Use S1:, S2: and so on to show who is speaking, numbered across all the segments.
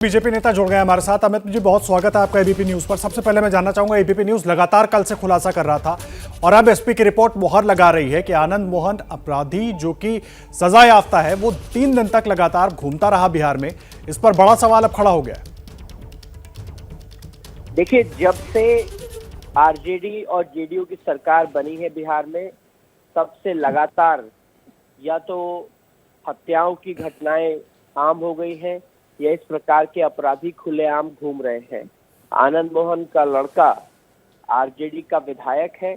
S1: BJP नेता जुड़ गए हमारे साथ। अमित जी, बहुत स्वागत है आपका एबीपी न्यूज पर। सबसे पहले मैं जानना चाहूंगा, एबीपी न्यूज लगातार कल से खुलासा कर रहा था और अब एसपी की रिपोर्ट मुहर लगा रही है कि आनंद मोहन अपराधी जो कि सजा याफ्ता है वो 3 दिन तक लगातार घूमता रहा बिहार में। इस पर बड़ा सवाल अब खड़ा हो गया।
S2: देखिए, जब से आरजेडी और जेडीयू की सरकार बनी है बिहार में, तब से लगातार या तो हत्याओं की घटनाएं आम हो गई हैं या इस प्रकार के अपराधी खुलेआम घूम रहे हैं। आनंद मोहन का लड़का आरजेडी का विधायक है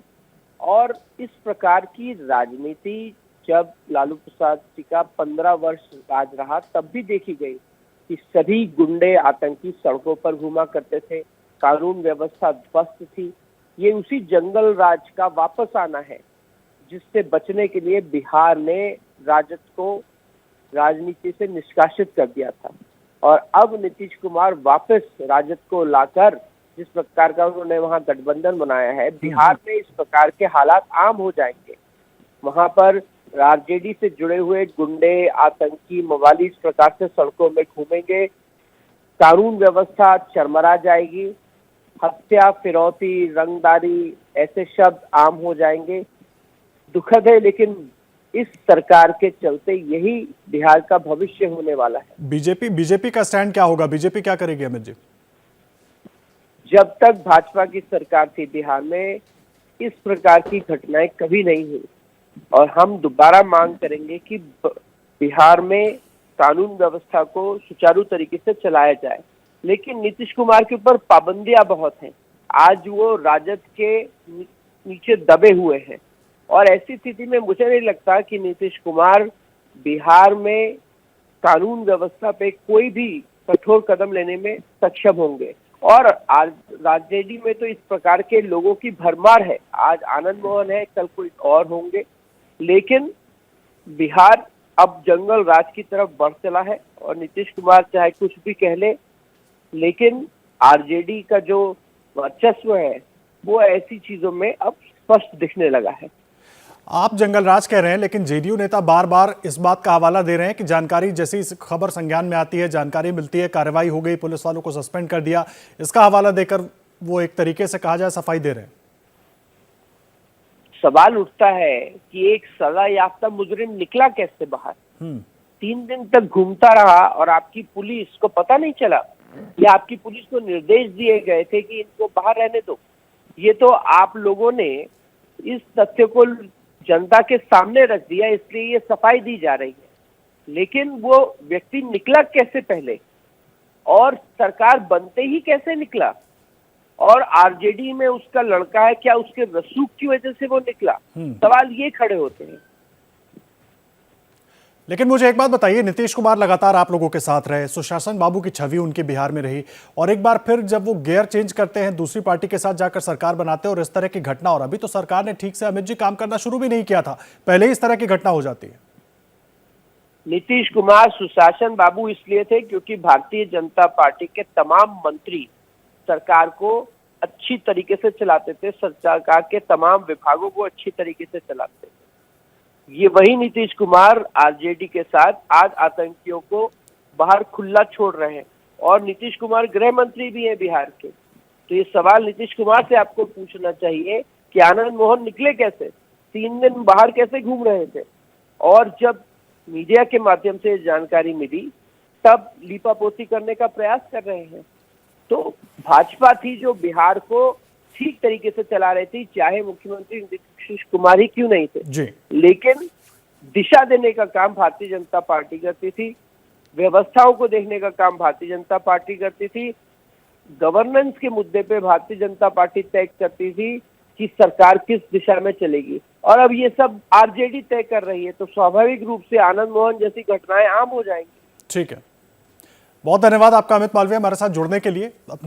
S2: और इस प्रकार की राजनीति जब लालू प्रसाद जी का 15 वर्ष राज रहा तब भी देखी गई कि सभी गुंडे आतंकी सड़कों पर घूमा करते थे, कानून व्यवस्था ध्वस्त थी। ये उसी जंगल राज का वापस आना है जिससे बचने के लिए बिहार ने राजद को राजनीति से निष्कासित कर दिया था और अब नीतीश कुमार वापस राजद को लाकर जिस प्रकार का उन्होंने वहां गठबंधन बनाया है, बिहार में इस प्रकार के हालात आम हो जाएंगे। वहां पर आरजेडी से जुड़े हुए गुंडे, आतंकी, मवाली इस प्रकार से सड़कों में घूमेंगे, कानून व्यवस्था चरमरा जाएगी, हत्या, फिरौती, रंगदारी ऐसे शब्द आम हो जाएंगे। दुखद है, लेकिन इस सरकार के चलते यही बिहार का भविष्य होने वाला है।
S1: बीजेपी का स्टैंड क्या होगा? बीजेपी क्या करेगी अमित जी?
S2: जब तक भाजपा की सरकार थी बिहार में, इस प्रकार की घटनाएं कभी नहीं हुई और हम दोबारा मांग करेंगे कि बिहार में कानून व्यवस्था को सुचारू तरीके से चलाया जाए। लेकिन नीतीश कुमार के ऊपर पाबंदियां बहुत हैं। आज वो राजद के नीचे दबे हुए हैं और ऐसी स्थिति में मुझे नहीं लगता कि नीतीश कुमार बिहार में कानून व्यवस्था पे कोई भी कठोर कदम लेने में सक्षम होंगे। और आज आरजेडी में तो इस प्रकार के लोगों की भरमार है। आज आनंद मोहन है, कल कोई और होंगे, लेकिन बिहार अब जंगल राज की तरफ बढ़ चला है और नीतीश कुमार चाहे कुछ भी कह ले, लेकिन आरजेडी का जो वर्चस्व है वो ऐसी चीजों में अब स्पष्ट दिखने लगा है।
S1: आप जंगल राज कह रहे हैं, लेकिन जेडीयू नेता बार बार इस बात का हवाला दे रहे हैं कि जानकारी जैसी इस खबर संज्ञान में आती है, जानकारी मिलती है, कार्रवाई हो गई, पुलिस वालों को सस्पेंड कर दिया, इसका हवाला देकर वो एक तरीके से कहा जाए सफाई दे रहे हैं। सवाल
S2: उठता है कि एक सजा याफ्ता मुजरिम निकला कैसे बाहर? 3 दिन तक घूमता रहा और आपकी पुलिस को पता नहीं चला या आपकी पुलिस को निर्देश दिए गए थे कि इनको बाहर रहने दो? ये तो आप लोगों ने इस तथ्य को जनता के सामने रख दिया, इसलिए ये सफाई दी जा रही है। लेकिन वो व्यक्ति निकला कैसे पहले और सरकार बनते ही कैसे निकला? और आरजेडी में उसका लड़का है, क्या उसके रसूख की वजह से वो निकला? सवाल ये खड़े होते हैं।
S1: लेकिन मुझे एक बात बताइए, नीतीश कुमार लगातार आप लोगों के साथ रहे, सुशासन बाबू की छवि उनके बिहार में रही और एक बार फिर जब वो गियर चेंज करते हैं, दूसरी पार्टी के साथ जाकर सरकार बनाते हैं और इस तरह की घटना, और अभी तो सरकार ने ठीक से अमित जी काम करना शुरू भी नहीं किया था, पहले ही इस तरह की घटना हो जाती है।
S2: नीतीश कुमार सुशासन बाबू इसलिए थे क्योंकि भारतीय जनता पार्टी के तमाम मंत्री सरकार को अच्छी तरीके से चलाते थे, सरकार के तमाम विभागों को अच्छी तरीके से चलाते थे। ये वही नीतीश कुमार आरजेडी के साथ आज आतंकियों को बाहर खुला छोड़ रहे हैं और नीतीश कुमार गृह मंत्री भी हैं बिहार के। तो ये सवाल नीतीश कुमार से आपको पूछना चाहिए कि आनंद मोहन निकले कैसे, 3 दिन बाहर कैसे घूम रहे थे? और जब मीडिया के माध्यम से जानकारी मिली तब लीपापोती करने का प्रयास कर रहे हैं। तो भाजपा थी जो बिहार को ठीक तरीके से चला रही थी, चाहे मुख्यमंत्री नीतीश कुमार ही क्यों नहीं थे
S1: जी।
S2: लेकिन दिशा देने का काम भारतीय जनता पार्टी करती थी, व्यवस्थाओं को देखने का काम भारतीय जनता पार्टी करती थी, गवर्नेंस के मुद्दे पे भारतीय जनता पार्टी तय करती थी कि सरकार किस दिशा में चलेगी। और अब ये सब आरजेडी तय कर रही है, तो स्वाभाविक रूप से आनंद मोहन जैसी घटनाएं आम हो जाएंगी।
S1: ठीक है, बहुत धन्यवाद आपका अमित मालवीय हमारे साथ जुड़ने के लिए,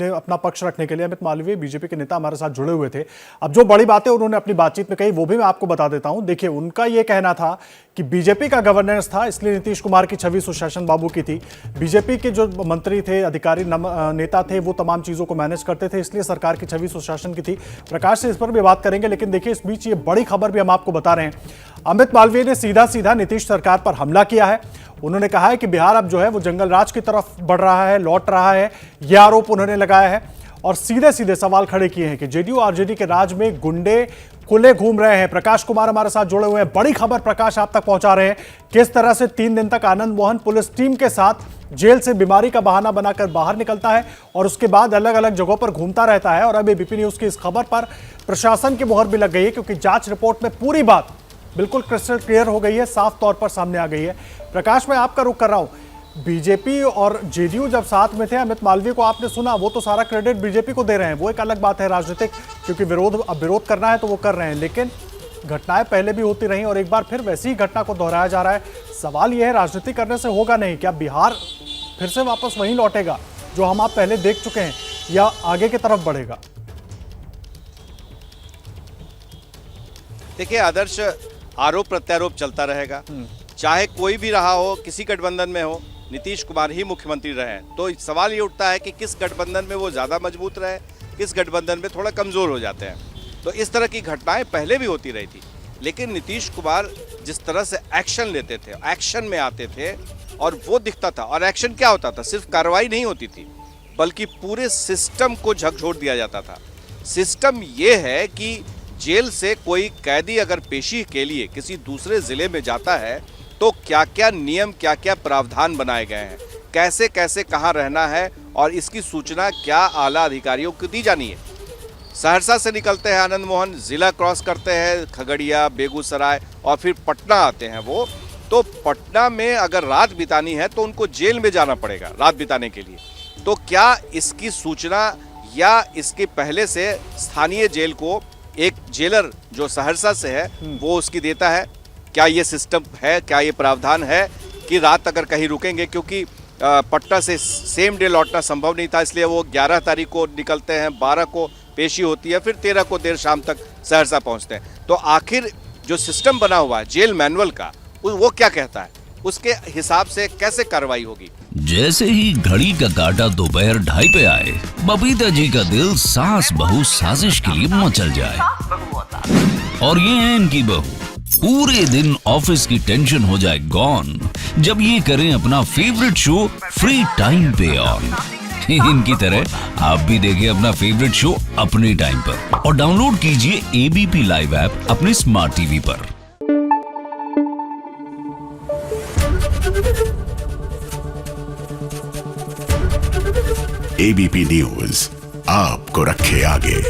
S1: अपना पक्ष रखने के लिए। अमित मालवीय बीजेपी के नेता हमारे साथ जुड़े हुए थे। अब जो बड़ी बातें उन्होंने अपनी बातचीत में कही वो भी मैं आपको बता देता हूं। देखिए, उनका ये कहना था कि बीजेपी का गवर्नेंस था, इसलिए नीतीश कुमार की छवि सुशासन बाबू की थी। बीजेपी के जो मंत्री थे, अधिकारी, नेता थे, वो तमाम चीजों को मैनेज करते थे, इसलिए सरकार की छवि सुशासन की थी। प्रकाश से इस पर भी बात करेंगे, लेकिन देखिए इस बीच ये बड़ी खबर भी हम आपको बता रहे हैं। अमित मालवीय ने सीधा सीधा नीतीश सरकार पर हमला किया है उन्होंने कहा है कि बिहार अब जो है वो जंगल राज की तरफ बढ़ रहा है, लौट रहा है, यह आरोप उन्होंने लगाया है और सीधे सीधे सवाल खड़े किए हैं कि जेडीयू आरजेडी के राज में गुंडे खुले घूम रहे हैं। प्रकाश कुमार हमारे साथ जुड़े हुए हैं, बड़ी खबर प्रकाश आप तक पहुंचा रहे हैं। किस तरह से 3 दिन तक आनंद मोहन पुलिस टीम के साथ जेल से बीमारी का बहाना बनाकर बाहर निकलता है और उसके बाद अलग अलग जगहों पर घूमता रहता है। और अब एबीपी न्यूज की इस खबर पर प्रशासन की मुहर भी लग गई है, क्योंकि जांच रिपोर्ट में पूरी बात बिल्कुल क्रिस्टल क्लियर हो गई है, साफ तौर पर सामने आ गई है। प्रकाश, मैं आपका रुख कर रहा हूं, बीजेपी और जेडीयू जब साथ में थे, अमित मालवीय को आपने सुना, वो तो सारा क्रेडिट बीजेपी को दे रहे हैं, वो एक अलग बात है राजनीतिक, क्योंकि विरोध करना है तो वो कर रहे हैं, लेकिन घटनाएं पहले भी होती रही और एक बार फिर वैसी ही घटना को दोहराया जा रहा है। सवाल यह है, राजनीति करने से होगा नहीं, क्या बिहार फिर से वापस वहीं लौटेगा जो हम आप पहले देख चुके हैं, या आगे की तरफ बढ़ेगा?
S3: देखिए आदर्श, आरोप प्रत्यारोप चलता रहेगा, चाहे कोई भी रहा हो, किसी गठबंधन में हो, नीतीश कुमार ही मुख्यमंत्री रहे हैं। तो सवाल ये उठता है कि किस गठबंधन में वो ज़्यादा मजबूत रहे, किस गठबंधन में थोड़ा कमज़ोर हो जाते हैं। तो इस तरह की घटनाएं पहले भी होती रही थी, लेकिन नीतीश कुमार जिस तरह से एक्शन लेते थे, एक्शन में आते थे और वो दिखता था। और एक्शन क्या होता था? सिर्फ कार्रवाई नहीं होती थी, बल्कि पूरे सिस्टम को झकझोर दिया जाता था। सिस्टम ये है कि जेल से कोई कैदी अगर पेशी के लिए किसी दूसरे ज़िले में जाता है तो क्या क्या नियम, क्या क्या प्रावधान बनाए गए हैं, कैसे कैसे कहाँ रहना है, और इसकी सूचना क्या आला अधिकारियों को दी जानी है। सहरसा से निकलते हैं आनंद मोहन, ज़िला क्रॉस करते हैं, खगड़िया, बेगूसराय और फिर पटना आते हैं वो। तो पटना में अगर रात बितानी है तो उनको जेल में जाना पड़ेगा रात बिताने के लिए। तो क्या इसकी सूचना या इसके पहले से स्थानीय जेल को एक जेलर जो सहरसा से है वो उसकी देता है? क्या ये सिस्टम है, क्या ये प्रावधान है कि रात अगर कहीं रुकेंगे, क्योंकि पटना से सेम डे लौटना संभव नहीं था, इसलिए वो 11 तारीख को निकलते हैं, 12 को पेशी होती है, फिर 13 को देर शाम तक सहरसा पहुंचते हैं। तो आखिर जो सिस्टम बना हुआ है जेल मैनुअल का, वो क्या कहता है, उसके हिसाब से कैसे कार्रवाई होगी?
S4: जैसे ही घड़ी का काटा दोपहर 2:30 पे आए, बबीता जी का दिल सास बहू साजिश के लिए मचल जाए। और ये है इनकी बहू, पूरे दिन ऑफिस की टेंशन हो जाए गॉन जब ये करें अपना फेवरेट शो फ्री टाइम पे ऑन। इनकी तरह आप भी देखें अपना फेवरेट शो अपने टाइम पर और डाउनलोड कीजिए एबीपी लाइव ऐप अपने स्मार्ट टीवी पर।
S5: एबीपी न्यूज आपको रखे आगे।